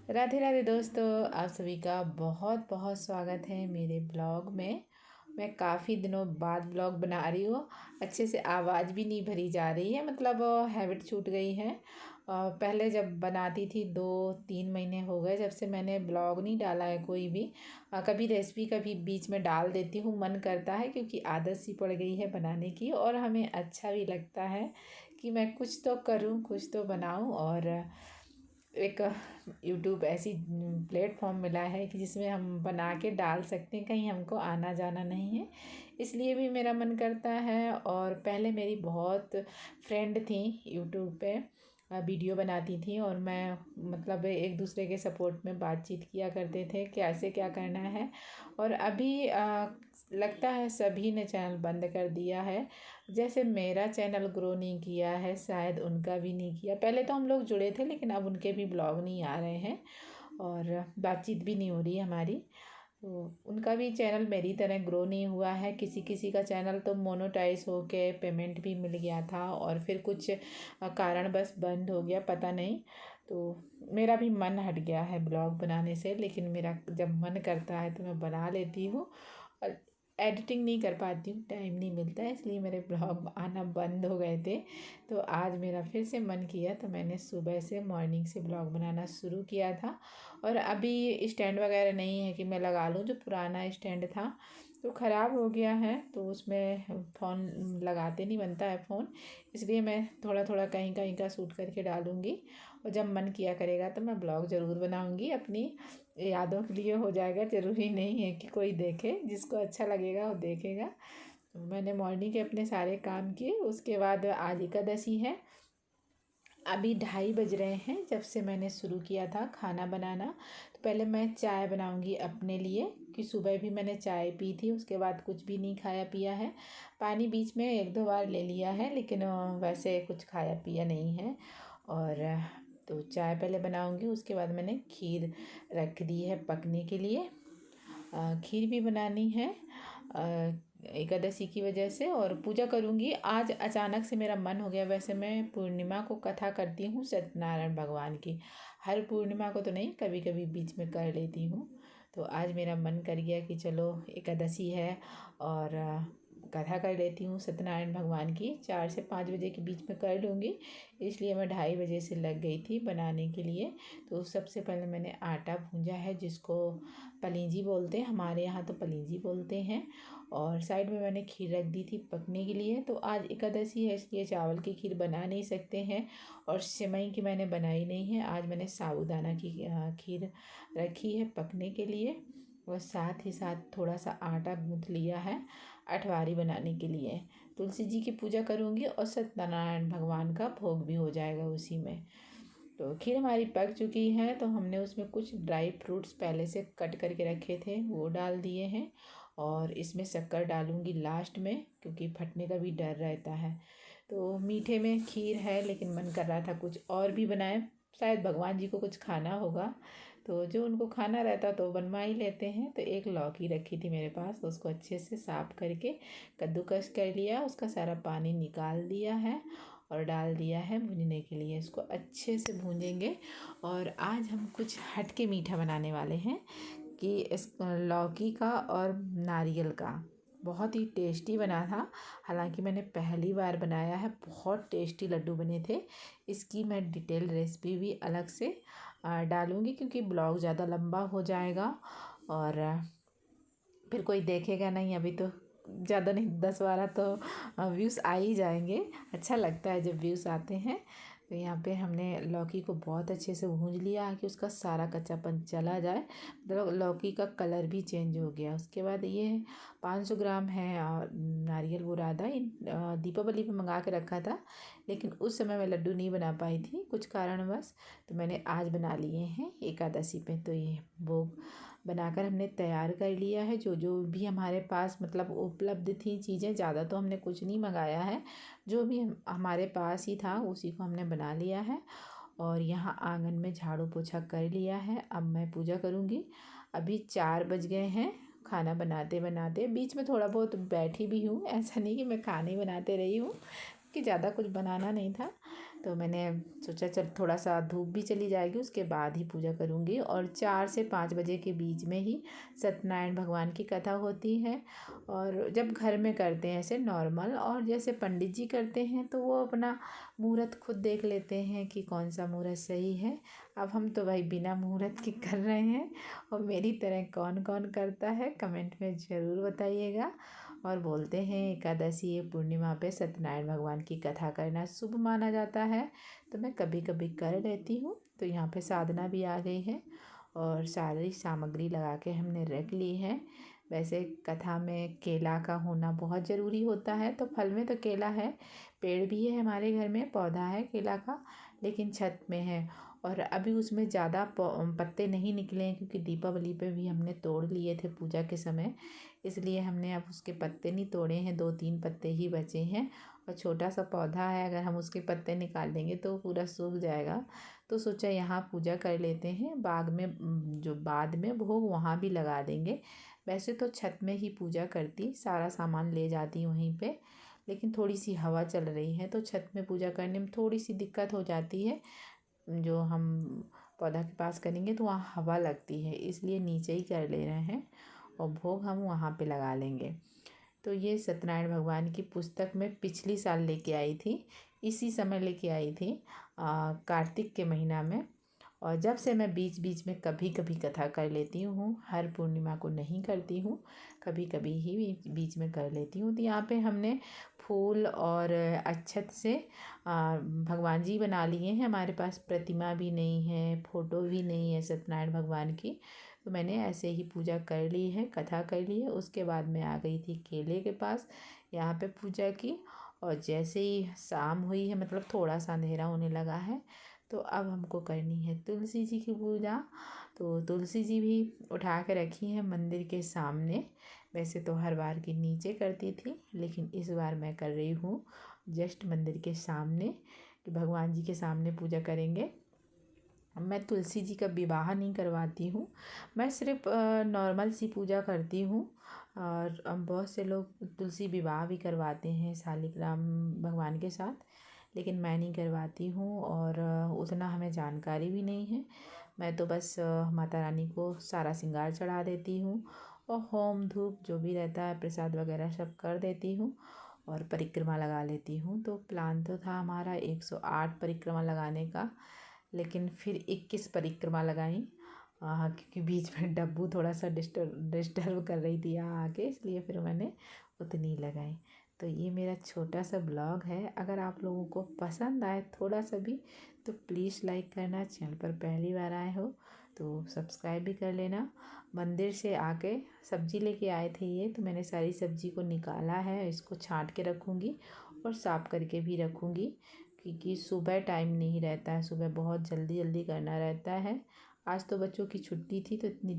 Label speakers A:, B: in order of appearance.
A: राधे राधे दोस्तों, आप सभी का बहुत बहुत स्वागत है मेरे ब्लॉग में। मैं काफ़ी दिनों बाद ब्लॉग बना रही हूँ। अच्छे से आवाज़ भी नहीं भरी जा रही है, मतलब हैबिट छूट गई है। पहले जब बनाती थी 2-3 महीने हो गए जब से मैंने ब्लॉग नहीं डाला है कोई भी। कभी रेसिपी कभी बीच में डाल देती हूँ, मन करता है क्योंकि आदत सी पड़ गई है बनाने की और हमें अच्छा भी लगता है कि मैं कुछ तो करूँ, कुछ तो बनाऊँ। और एक यूट्यूब ऐसी प्लेटफॉर्म मिला है कि जिसमें हम बना के डाल सकते हैं, कहीं हमको आना जाना नहीं है, इसलिए भी मेरा मन करता है। और पहले मेरी बहुत फ्रेंड थी यूट्यूब पे, वीडियो बनाती थी और मैं मतलब एक दूसरे के सपोर्ट में बातचीत किया करते थे कैसे क्या करना है। और अभी लगता है सभी ने चैनल बंद कर दिया है। जैसे मेरा चैनल ग्रो नहीं किया है, शायद उनका भी नहीं किया। पहले तो हम लोग जुड़े थे लेकिन अब उनके भी ब्लॉग नहीं आ रहे हैं और बातचीत भी नहीं हो रही है हमारी। तो उनका भी चैनल मेरी तरह ग्रो नहीं हुआ है। किसी किसी का चैनल तो मोनेटाइज हो के पेमेंट भी मिल गया था और फिर कुछ कारण बस बंद हो गया, पता नहीं। तो मेरा भी मन हट गया है ब्लॉग बनाने से, लेकिन मेरा जब मन करता है तो मैं बना लेती हूँ। और एडिटिंग नहीं कर पाती हूँ, टाइम नहीं मिलता है, इसलिए मेरे ब्लॉग आना बंद हो गए थे। तो आज मेरा फिर से मन किया तो मैंने सुबह से मॉर्निंग से ब्लॉग बनाना शुरू किया था। और अभी स्टैंड वगैरह नहीं है कि मैं लगा लूँ। जो पुराना स्टैंड था तो ख़राब हो गया है, तो उसमें फ़ोन लगाते नहीं बनता है फ़ोन, इसलिए मैं थोड़ा थोड़ा कहीं कहीं का शूट करके डालूँगी। और जब मन किया करेगा तो मैं ब्लॉग ज़रूर बनाऊँगी, अपनी यादों के लिए हो जाएगा। ज़रूरी नहीं है कि कोई देखे, जिसको अच्छा लगेगा वो देखेगा। तो मैंने मॉर्निंग के अपने सारे काम किए, उसके बाद आज एकादशी है। अभी 2:30 बज रहे हैं जब से मैंने शुरू किया था खाना बनाना। तो पहले मैं चाय बनाऊंगी अपने लिए, कि सुबह भी मैंने चाय पी थी, उसके बाद कुछ भी नहीं खाया पिया है। पानी बीच में 1-2 बार ले लिया है, लेकिन वैसे कुछ खाया पिया नहीं है। और तो चाय पहले बनाऊंगी, उसके बाद मैंने खीर रख दी है पकने के लिए। खीर भी बनानी है एकादशी की वजह से, और पूजा करूँगी। आज अचानक से मेरा मन हो गया। वैसे मैं पूर्णिमा को कथा करती हूँ सत्यनारायण भगवान की, हर पूर्णिमा को तो नहीं, कभी कभी बीच में कर लेती हूँ। तो आज मेरा मन कर गया कि चलो एकादशी है और कथा कर लेती हूँ सत्यनारायण भगवान की। 4 से 5 बजे के बीच में कर लूँगी, इसलिए मैं 2:30 बजे से लग गई थी बनाने के लिए। तो सबसे पहले मैंने आटा भूंजा है, जिसको पलींजी बोलते हैं, हमारे यहाँ तो पलींजी बोलते हैं। और साइड में मैंने खीर रख दी थी पकने के लिए। तो आज एकादशी है इसलिए चावल की खीर बना नहीं सकते हैं, और सेवई की मैंने बनाई नहीं है। आज मैंने साबूदाना की खीर रखी है पकने के लिए। और साथ ही साथ थोड़ा सा आटा गूँथ लिया है अठवारी बनाने के लिए। तुलसी जी की पूजा करूँगी और सत्यनारायण भगवान का भोग भी हो जाएगा उसी में। तो खीर हमारी पक चुकी है, तो हमने उसमें कुछ ड्राई फ्रूट्स पहले से कट करके रखे थे वो डाल दिए हैं। और इसमें शक्कर डालूँगी लास्ट में, क्योंकि फटने का भी डर रहता है। तो मीठे में खीर है, लेकिन मन कर रहा था कुछ और भी बनाए, शायद भगवान जी को कुछ खाना होगा, तो जो उनको खाना रहता तो बनवा ही लेते हैं। तो एक लौकी रखी थी मेरे पास, तो उसको अच्छे से साफ़ करके कद्दूकस कर लिया, उसका सारा पानी निकाल दिया है और डाल दिया है भूनने के लिए। इसको अच्छे से भूनेंगे। और आज हम कुछ हटके मीठा बनाने वाले हैं, कि इस लौकी का और नारियल का बहुत ही टेस्टी बना था। हालांकि मैंने पहली बार बनाया है, बहुत टेस्टी लड्डू बने थे। इसकी मैं डिटेल रेसिपी भी अलग से डालूँगी, क्योंकि ब्लॉग ज़्यादा लंबा हो जाएगा और फिर कोई देखेगा नहीं। अभी तो ज़्यादा नहीं, 10-12 तो व्यूज़ आ ही जाएंगे। अच्छा लगता है जब व्यूज़ आते हैं। तो यहाँ पे हमने लौकी को बहुत अच्छे से भूंज लिया कि उसका सारा कच्चापन चला जाए, मतलब लौकी का कलर भी चेंज हो गया। उसके बाद ये 500 ग्राम है और नारियल बुरादा, दीपावली पे मंगा के रखा था, लेकिन उस समय मैं लड्डू नहीं बना पाई थी कुछ कारणवश, तो मैंने आज बना लिए हैं एकादशी पे। तो ये भोग बनाकर हमने तैयार कर लिया है। जो जो भी हमारे पास मतलब उपलब्ध थी चीज़ें, ज़्यादा तो हमने कुछ नहीं मंगाया है, जो भी हमारे पास ही था उसी को हमने बना लिया है। और यहाँ आंगन में झाड़ू पोछा कर लिया है। अब मैं पूजा करूँगी। अभी 4 बज गए हैं खाना बनाते बनाते। बीच में थोड़ा बहुत बैठी भी हूँ, ऐसा नहीं कि मैं खाना ही बनाते रही हूँ, कि ज़्यादा कुछ बनाना नहीं था। तो मैंने सोचा चल थोड़ा सा धूप भी चली जाएगी उसके बाद ही पूजा करूँगी। और 4 से 5 बजे के बीच में ही सत्यनारायण भगवान की कथा होती है। और जब घर में करते हैं ऐसे नॉर्मल, और जैसे पंडित जी करते हैं तो वो अपना मुहूर्त खुद देख लेते हैं कि कौन सा मुहूर्त सही है। अब हम तो भाई बिना मुहूर्त के कर रहे हैं। और मेरी तरह कौन कौन करता है कमेंट में ज़रूर बताइएगा। और बोलते हैं एकादशी या पूर्णिमा पे सत्यनारायण भगवान की कथा करना शुभ माना जाता है। तो मैं कभी कभी कर लेती हूँ। तो यहाँ पे साधना भी आ गई है और सारी सामग्री लगा के हमने रख ली है। वैसे कथा में केला का होना बहुत ज़रूरी होता है। तो फल में तो केला है, पेड़ भी है हमारे घर में, पौधा है केला का, लेकिन छत में है। और अभी उसमें ज़्यादा पत्ते नहीं निकले हैं क्योंकि दीपावली पे भी हमने तोड़ लिए थे पूजा के समय, इसलिए हमने अब उसके पत्ते नहीं तोड़े हैं। 2-3 पत्ते ही बचे हैं और छोटा सा पौधा है, अगर हम उसके पत्ते निकाल देंगे तो पूरा सूख जाएगा। तो सोचा यहाँ पूजा कर लेते हैं, बाग में जो बाद में भोग वहाँ भी लगा देंगे। वैसे तो छत में ही पूजा करती, सारा सामान ले जाती वहीं पे, लेकिन थोड़ी सी हवा चल रही है तो छत में पूजा करने में थोड़ी सी दिक्कत हो जाती है। जो हम पौधा के पास करेंगे तो वहाँ हवा लगती है, इसलिए नीचे ही कर ले रहे हैं और भोग हम वहाँ पे लगा लेंगे। तो ये सत्यनारायण भगवान की पुस्तक मैं पिछली साल लेके आई थी, इसी समय लेके आई थी कार्तिक के महीना में। और जब से मैं बीच बीच में कभी कभी कथा कर लेती हूँ, हर पूर्णिमा को नहीं करती हूँ, कभी कभी ही बीच में कर लेती हूँ। तो यहाँ पे हमने फूल और अक्षत से भगवान जी बना लिए हैं। हमारे पास प्रतिमा भी नहीं है, फ़ोटो भी नहीं है सत्यनारायण भगवान की। तो मैंने ऐसे ही पूजा कर ली है, कथा कर ली है। उसके बाद मैं आ गई थी केले के पास, यहाँ पे पूजा की। और जैसे ही शाम हुई है, मतलब थोड़ा सा अंधेरा होने लगा है, तो अब हमको करनी है तुलसी जी की पूजा। तो तुलसी जी भी उठा के रखी है मंदिर के सामने। वैसे तो हर बार की नीचे करती थी, लेकिन इस बार मैं कर रही हूँ जस्ट मंदिर के सामने, कि भगवान जी के सामने पूजा करेंगे। मैं तुलसी जी का विवाह नहीं करवाती हूँ, मैं सिर्फ नॉर्मल सी पूजा करती हूँ। और बहुत से लोग तुलसी विवाह भी करवाते हैं शालिग्राम भगवान के साथ, लेकिन मैं नहीं करवाती हूँ और उतना हमें जानकारी भी नहीं है। मैं तो बस माता रानी को सारा श्रृंगार चढ़ा देती हूँ और होम धूप जो भी रहता है प्रसाद वगैरह सब कर देती हूँ और परिक्रमा लगा लेती हूँ। तो प्लान तो था हमारा 108 परिक्रमा लगाने का, लेकिन फिर 21 परिक्रमा लगाई क्योंकि बीच में डब्बू थोड़ा सा डिस्टर्ब कर रही थी यहाँ आके, इसलिए फिर मैंने उतनी लगाई। तो ये मेरा छोटा सा ब्लॉग है, अगर आप लोगों को पसंद आए थोड़ा सा भी तो प्लीज़ लाइक करना। चैनल पर पहली बार आए हो तो सब्सक्राइब भी कर लेना। मंदिर से आके सब्ज़ी लेके आए थे ये, तो मैंने सारी सब्ज़ी को निकाला है, इसको छांट के रखूँगी और साफ़ करके भी रखूँगी, क्योंकि सुबह टाइम नहीं रहता है, सुबह बहुत जल्दी जल्दी करना रहता है। आज तो बच्चों की छुट्टी थी तो इतनी